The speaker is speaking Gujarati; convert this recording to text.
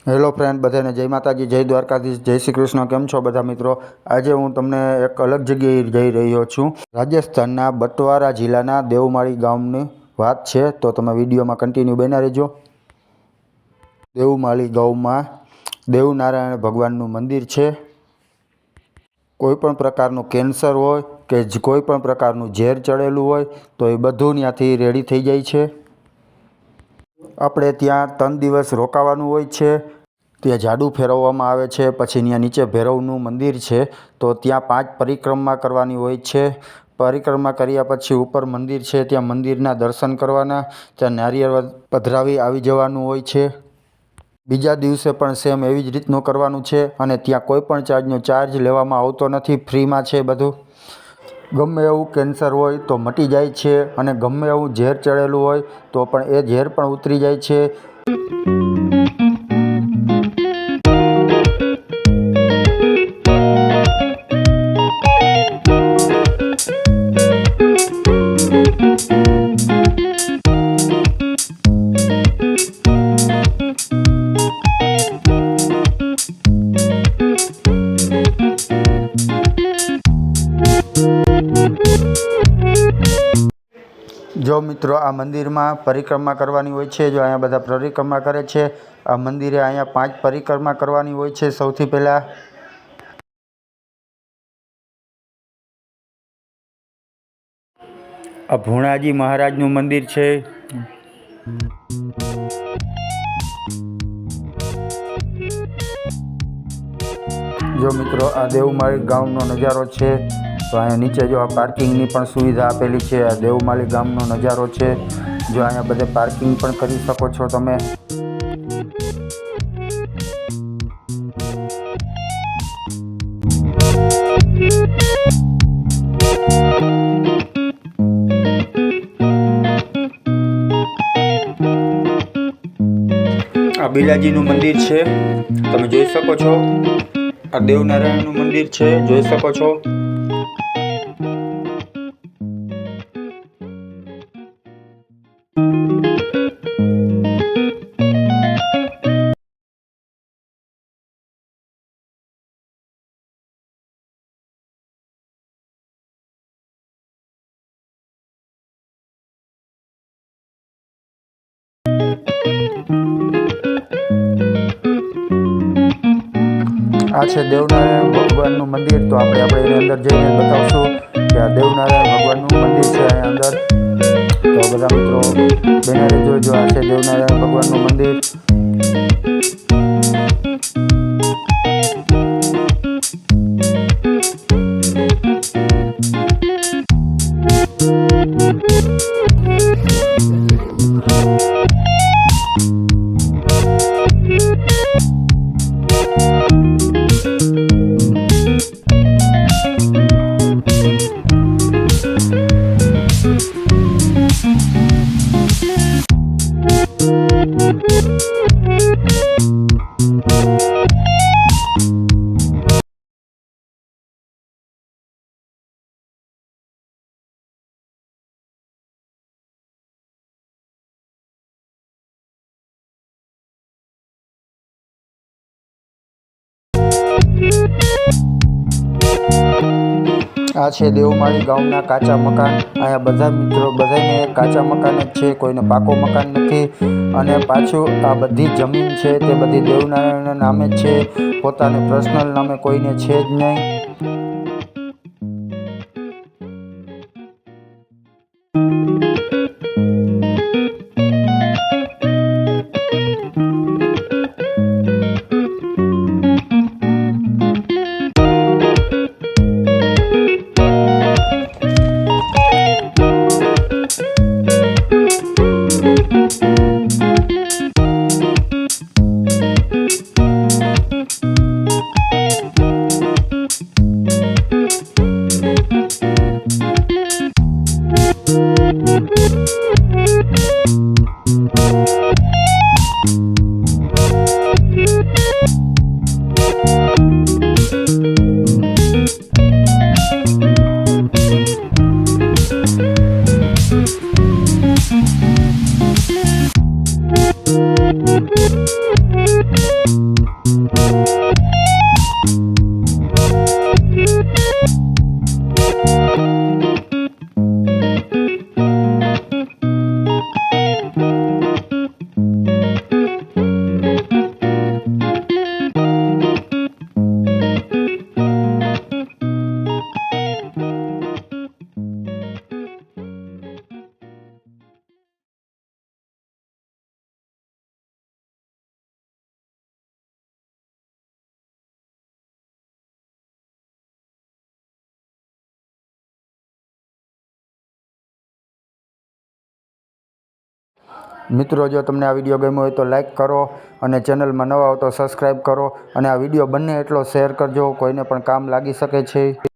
હેલો ફ્રેન્ડ, બધાને જય માતાજી, જય દ્વારકાધીશ, જય શ્રી કૃષ્ણ। કેમ છો બધા મિત્રો? આજે હું તમને એક અલગ જગ્યાએ જઈ રહ્યો છું। રાજસ્થાનના બટવારા જિલ્લાના દેવમાળી ગામની વાત છે, તો તમે વિડીયોમાં કન્ટિન્યુ બન્યા રહેજો। દેવમાળી ગામમાં દેવનારાયણ ભગવાનનું મંદિર છે। કોઈપણ પ્રકારનું કેન્સર હોય કે કોઈપણ પ્રકારનું ઝેર ચડેલું હોય તો એ બધું ત્યાંથી રેડી થઈ જાય છે। આપણે ત્યાં 3 દિવસ રોકાવાનું હોય છે। ત્યાં ઝાડુ ફેરવવામાં આવે છે। પછી ત્યાં નીચે ભૈરવનું મંદિર છે, તો ત્યાં 5 પરિક્રમા કરવાની હોય છે। પરિક્રમા કર્યા પછી ઉપર મંદિર છે, ત્યાં મંદિરના દર્શન કરવાના, ત્યાં નારિયેળ પધરાવી આવી જવાનું હોય છે। બીજા દિવસે પણ સેમ એવી જ રીતનું કરવાનું છે, અને ત્યાં કોઈ પણ ચાર્જ લેવામાં આવતો નથી, ફ્રીમાં છે બધું। ગમે એવું કેન્સર હોય તો મટી જાય છે, અને ગમે એવું ઝેર ચડેલું હોય તો પણ એ ઝેર પણ ઉતરી જાય છે। જો મિત્રો, આ મંદિરમાં પરિક્રમા કરવાની હોય છે। જો અહીંયા બધા પરિક્રમા કરે છે। આ મંદિરે અહીંયા 5 પરિક્રમા કરવાની હોય છે। સૌથી પહેલાં આ ભુણાજી મહારાજનું મંદિર છે। જો મિત્રો, આ દેવમાળી ગામનો નજારો છે। તો અહીંયા નીચે જો આ પાર્કિંગની પણ સુવિધા આપેલી છે। આ દેવમાળી ગામનો નજારો છે। જો અહીંયા બધે પાર્કિંગ પણ કરી શકો છો તમે। આ બિલાજીનું મંદિર છે, તમે જોઈ શકો છો। આ દેવનારાયણનું મંદિર છે, જોઈ શકો છો। આ છે દેવનારાયણ ભગવાનનું મંદિર। તો આપણે એની અંદર જઈને બતાવશું કે આ દેવનારાયણ ભગવાનનું મંદિર છે અહીંયા અંદર। તો બધા મિત્રો બને રહેજો। જો આ છે દેવનારાયણ ભગવાનનું મંદિર। આ છે દેવમાળી ગામના કાચા મકાન। અહીંયા બધા મિત્રો બધાને કાચા મકાન જ છે, કોઈને પાકો મકાન નથી। અને પાછું આ બધી જમીન છે તે બધી દેવનારાયણના નામે જ છે, પોતાને પર્સનલ નામે કોઈને છે જ નહીં। મિત્રો, જો તમને આ વિડીયો ગમ્યો હોય તો લાઈક કરો અને ચેનલમાં નવા હો તો સબસ્ક્રાઈબ કરો અને આ વિડીયો બને એટલો શેર કરજો, કોઈને પણ કામ લાગી શકે છે.